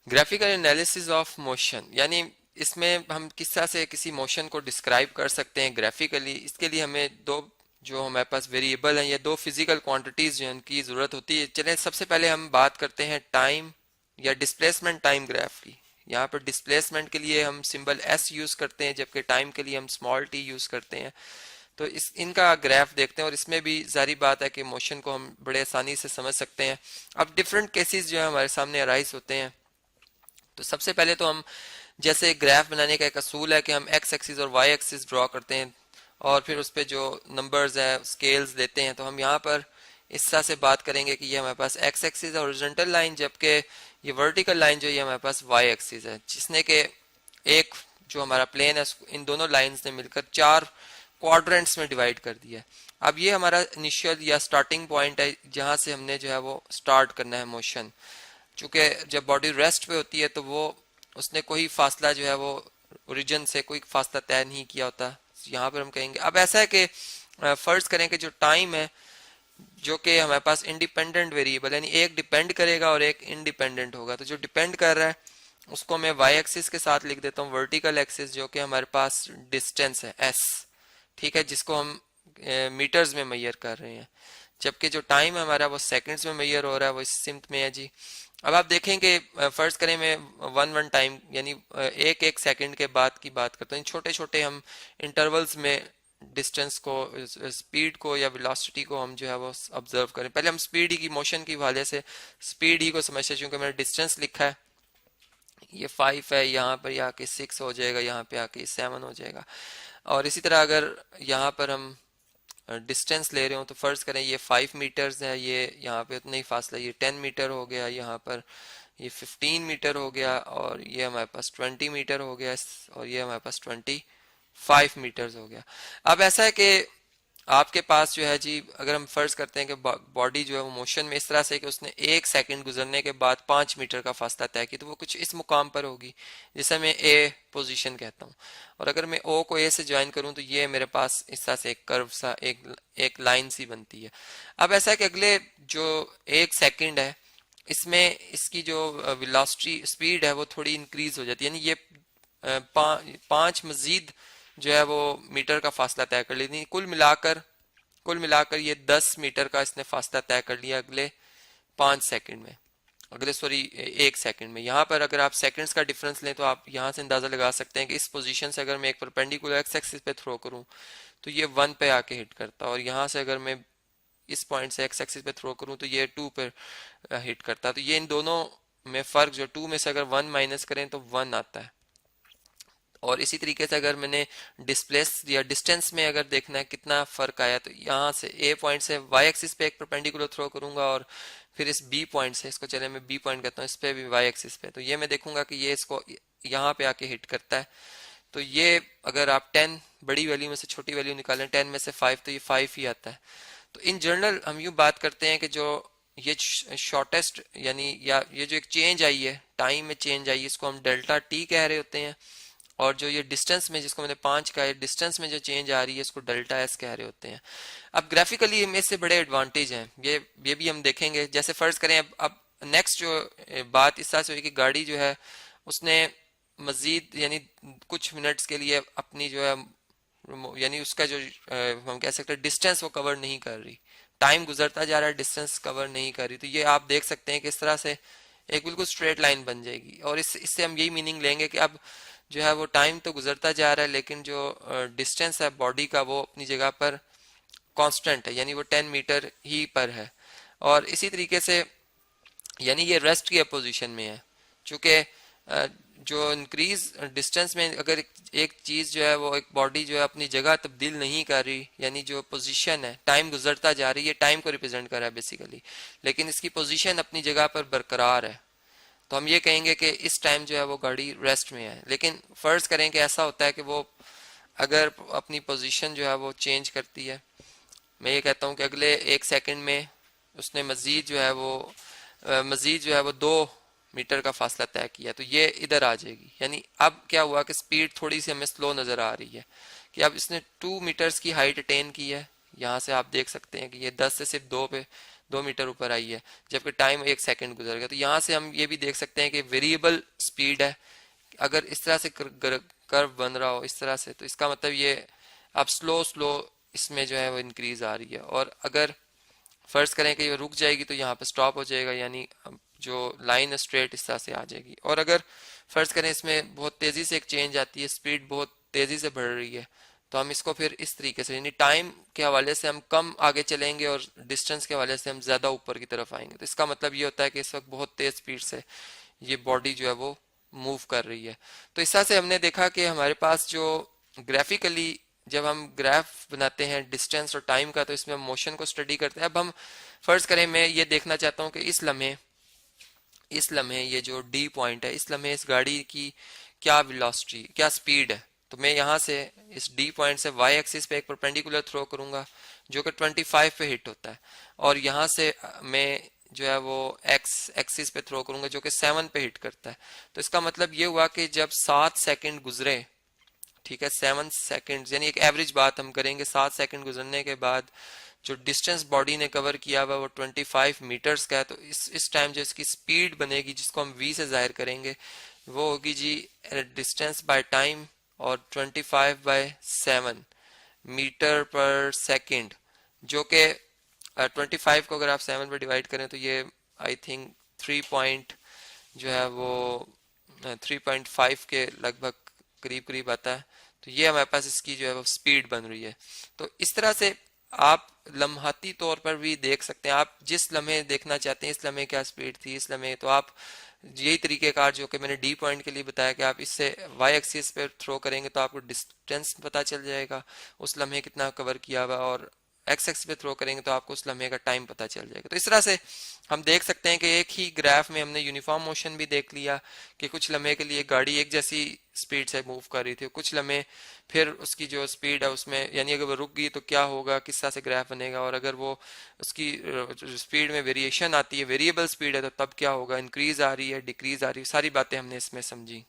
Graphical analysis of motion, यानी इसमें हम किस तरह से किसी मोशन को डिस्क्राइब कर सकते हैं ग्राफिकली। इसके लिए हमें दो जो हमारे पास वेरिएबल हैं या दो फिजिकल क्वांटिटीज जो हैं उनकी ज़रूरत होती है। चलें सबसे पहले हम बात करते हैं टाइम या डिस्प्लेसमेंट टाइम ग्राफ की। यहाँ पर डिस्प्लेसमेंट के लिए हम सिंबल एस यूज़ करते हैं, जबकि टाइम के लिए हम स्मॉल टी यूज़ करते हैं। तो इस इनका ग्राफ देखते हैं और इसमें भी जारी बात है कि मोशन को हम बड़े आसानी से समझ सकते हैं। अब डिफरेंट केसेस जो है हमारे सामने अराइज होते हैं। तो सबसे पहले तो हम जैसे ग्राफ बनाने का एक असूल है कि हम एक्स एक्सिस और वाई एक्सिस ड्रॉ करते हैं और फिर उस पर जो नंबर्स है स्केल्स लेते हैं। तो हम यहाँ पर इस तरह से बात करेंगे कि ये हमारे पास एक्स एक्सिस है हॉरिजॉन्टल लाइन, जबकि ये वर्टिकल लाइन जो ये हमारे पास वाई एक्सिस है, जिसने के एक जो हमारा प्लेन है इन दोनों लाइंस ने मिलकर चार क्वाड्रेंट्स में डिवाइड कर दिया है। अब ये हमारा इनिशियल या स्टार्टिंग पॉइंट है जहाँ से हमने जो है वो स्टार्ट करना है मोशन। चूंकि जब बॉडी रेस्ट पे होती है तो वो उसने कोई फासला जो है वो ओरिजिन से कोई फासला तय नहीं किया होता। यहाँ पर हम कहेंगे अब ऐसा है कि फर्ज करें कि जो टाइम है जो कि हमारे पास इंडिपेंडेंट वेरिएबल यानी एक डिपेंड करेगा और एक इंडिपेंडेंट होगा। तो जो डिपेंड कर रहा है उसको मैं वाई एक्सिस के साथ लिख देता हूँ वर्टिकल एक्सिस, जो कि हमारे पास डिस्टेंस है एस, ठीक है, जिसको हम मीटर्स में मेजर कर रहे हैं। जबकि जो टाइम है हमारा वो सेकंड्स में मेजर हो रहा है, वो इस सिमत में है जी। अब आप देखें कि फर्ज करें मैं वन वन टाइम यानी एक एक सेकंड के बाद की बात करता हूँ। छोटे छोटे हम इंटरवल्स में डिस्टेंस को स्पीड को या वेलोसिटी को हम जो है वो ऑब्जर्व करें। पहले हम स्पीड ही की मोशन की हवाले से स्पीड ही को समझते हैं, क्योंकि मैंने डिस्टेंस लिखा है ये 5 है, यहाँ पर आके 6 हो जाएगा, यहाँ पे आके 7 हो जाएगा। और इसी तरह अगर यहाँ पर हम डिस्टेंस ले रहे हो तो फर्ज करें ये 5 मीटर्स है, ये यहाँ पे उतना ही फासला, ये 10 मीटर हो गया, यहाँ पर ये 15 मीटर हो गया, और ये हमारे पास 20 मीटर हो गया, और ये हमारे पास 25 मीटर्स हो गया। अब ऐसा है कि आपके पास जो है जी, अगर हम फर्ज करते हैं कि बॉडी जो है वो मोशन में इस तरह से कि उसने एक सेकंड गुजरने के बाद 5 मीटर का फासला तय किया, तो वो कुछ इस मुकाम पर होगी जिसे मैं ए पोजीशन कहता हूँ। और अगर मैं ओ को ए से ज्वाइन करूँ तो ये मेरे पास इस तरह से एक कर्व सा एक लाइन सी बनती है। अब ऐसा है कि अगले जो एक सेकंड है इसमें इसकी जो वेलोसिटी स्पीड है वो थोड़ी इंक्रीज हो जाती है, यानी ये पांच मजीद जो है वो मीटर का फासला तय कर लेती। कुल मिलाकर ये 10 मीटर का इसने फासला तय कर लिया अगले 5 सेकंड में, अगले सॉरी एक सेकंड में। यहाँ पर अगर आप सेकंड्स का डिफरेंस लें तो आप यहाँ से अंदाजा लगा सकते हैं कि इस पोजीशन से अगर मैं एक परपेंडिकुलर एक्स एक्सिस पे थ्रो करूँ तो ये 1 पे आके हिट करता, और यहाँ से अगर मैं इस पॉइंट से एक्स एक्सिस पे थ्रो करूँ तो ये 2 पे हिट करता। तो ये इन दोनों में फर्क जो 2 में से अगर 1 माइनस करें तो 1 आता है। और इसी तरीके से अगर मैंने डिस्प्लेस या डिस्टेंस में अगर देखना है कितना फर्क आया, तो यहाँ से ए पॉइंट से वाई एक्सिस पे एक परपेंडिकुलर थ्रो करूंगा और फिर इस बी पॉइंट से, इसको चले मैं बी पॉइंट कहता हूँ, इस पे भी वाई एक्सिस पे, तो ये मैं देखूंगा कि ये इसको यहाँ पे आके हिट करता है। तो ये अगर आप 10 बड़ी वैल्यू में से छोटी वैल्यू निकालें 10 में से 5 तो ये 5 ही आता है। तो इन जनरल हम यूँ बात करते हैं कि जो ये शॉर्टेस्ट यानी या ये जो एक चेंज आई है टाइम में चेंज आई है इसको हम डेल्टा टी कह रहे होते हैं, और जो ये डिस्टेंस में जिसको मैंने 5 का है डिस्टेंस में जो चेंज आ रही है इसको डेल्टा एस कह रहे होते हैं। अब ग्राफिकली इनमें से बड़े एडवांटेज हैं, ये भी हम देखेंगे। जैसे फर्ज करें अब नेक्स्ट जो बात इस तरह से हुई कि गाड़ी जो है उसने मजीद यानी कुछ मिनट्स के लिए अपनी जो है यानी उसका जो हम कह सकते हैं डिस्टेंस वो कवर नहीं कर रही, टाइम गुजरता जा रहा है डिस्टेंस कवर नहीं कर रही। तो ये आप देख सकते हैं कि इस तरह से एक बिल्कुल स्ट्रेट लाइन बन जाएगी, और इससे हम यही मीनिंग लेंगे कि अब जो है वो टाइम तो गुजरता जा रहा है लेकिन जो डिस्टेंस है बॉडी का वो अपनी जगह पर कांस्टेंट है, यानी वो 10 मीटर ही पर है। और इसी तरीके से यानी ये रेस्ट की अपोजिशन में है, चूंकि जो इंक्रीज डिस्टेंस में अगर एक चीज जो है वो एक बॉडी जो है अपनी जगह तब्दील नहीं कर रही, यानी जो पोजीशन है टाइम गुजरता जा रही है, टाइम को रिप्रेजेंट कर रहा है बेसिकली, लेकिन इसकी पोजीशन अपनी जगह पर बरकरार है, तो हम ये कहेंगे कि इस टाइम जो है वो गाड़ी रेस्ट में है। लेकिन फर्ज करें कि ऐसा होता है कि वो अगर अपनी पोजीशन जो है वो चेंज करती है, मैं ये कहता हूँ कि अगले एक सेकंड में उसने मजीद जो है वो 2 मीटर का फासला तय किया, तो ये इधर आ जाएगी। यानी अब क्या हुआ कि स्पीड थोड़ी सी हमें स्लो नजर आ रही है कि अब इसने 2 मीटर्स की हाइट अटेन की है। यहाँ से आप देख सकते हैं कि ये 10 से सिर्फ 2 पे 2 मीटर ऊपर आई है, जबकि टाइम 1 सेकंड गुजर गया। तो यहाँ से हम ये भी देख सकते हैं कि वेरिएबल स्पीड है। अगर इस तरह से कर्व बन रहा हो इस तरह से, तो इसका मतलब ये अब स्लो स्लो इसमें जो है वो इंक्रीज आ रही है। और अगर फर्ज करें कि ये रुक जाएगी तो यहाँ पे स्टॉप हो जाएगा, यानी जो लाइन स्ट्रेट इस तरह से आ जाएगी। और अगर फर्ज करें इसमें बहुत तेजी से एक चेंज आती है, स्पीड बहुत तेजी से बढ़ रही है, तो हम इसको फिर इस तरीके से, यानी टाइम के हवाले से हम कम आगे चलेंगे और डिस्टेंस के हवाले से हम ज्यादा ऊपर की तरफ आएंगे। तो इसका मतलब ये होता है कि इस वक्त बहुत तेज स्पीड से ये बॉडी जो है वो मूव कर रही है। तो इस तरह से हमने देखा कि हमारे पास जो ग्राफिकली जब हम ग्राफ बनाते हैं डिस्टेंस और टाइम का, तो इसमें हम मोशन को स्टडी करते हैं। अब हम फर्ज करें मैं ये देखना चाहता हूँ कि इस लम्हे ये जो डी पॉइंट है, इस लम्हे इस गाड़ी की क्या वेलोसिटी, क्या स्पीड है। तो मैं यहाँ से इस डी पॉइंट से वाई एक्सिस पे एक परपेंडिकुलर थ्रो करूंगा जो कि 25 पे हिट होता है, और यहाँ से मैं जो है वो एक्स एक्सिस पे थ्रो करूंगा जो कि 7 पे हिट करता है। तो इसका मतलब ये हुआ कि जब 7 सेकंड गुजरे, ठीक है, 7 सेकंड यानी एक एवरेज बात हम करेंगे, 7 सेकंड गुजरने के बाद जो डिस्टेंस बॉडी ने कवर किया हुआ वो 25 मीटर्स का है। तो इस टाइम जो इसकी स्पीड बनेगी जिसको हम वी से जाहिर करेंगे वो होगी जी डिस्टेंस बाय टाइम और 25/7 मीटर पर सेकंड, जो कि 25 को अगर आप 7 पर डिवाइड करें तो ये आई थिंक 3 पॉइंट जो है वो 3.5 के लगभग करीब करीब आता है। तो ये हमारे पास इसकी जो है वो स्पीड बन रही है। तो इस तरह से आप लम्हाती तौर पर भी देख सकते हैं, आप जिस लम्हे देखना चाहते हैं इस लम्हे क्या स्पीड थी इस लम्हे, तो आप यही तरीकेकार जो कि मैंने डी पॉइंट के लिए बताया कि आप इससे वाई एक्सिस पे थ्रो करेंगे तो आपको डिस्टेंस पता चल जाएगा उस लम्हे कितना कवर किया हुआ, और एक्स एक्सिस पे थ्रो करेंगे तो आपको उस लम्हे का टाइम पता चल जाएगा। तो इस तरह से हम देख सकते हैं कि एक ही ग्राफ में हमने यूनिफॉर्म मोशन भी देख लिया कि कुछ लम्हे के लिए गाड़ी एक जैसी स्पीड से मूव कर रही थी, कुछ लम्हे फिर उसकी जो स्पीड है उसमें, यानी अगर वो रुक गई तो क्या होगा, किस तरह से ग्राफ बनेगा, और अगर वो उसकी स्पीड में वेरिएशन आती है, वेरिएबल स्पीड है, तो तब क्या होगा, इंक्रीज आ रही है डिक्रीज आ रही है, सारी बातें हमने इसमें समझी।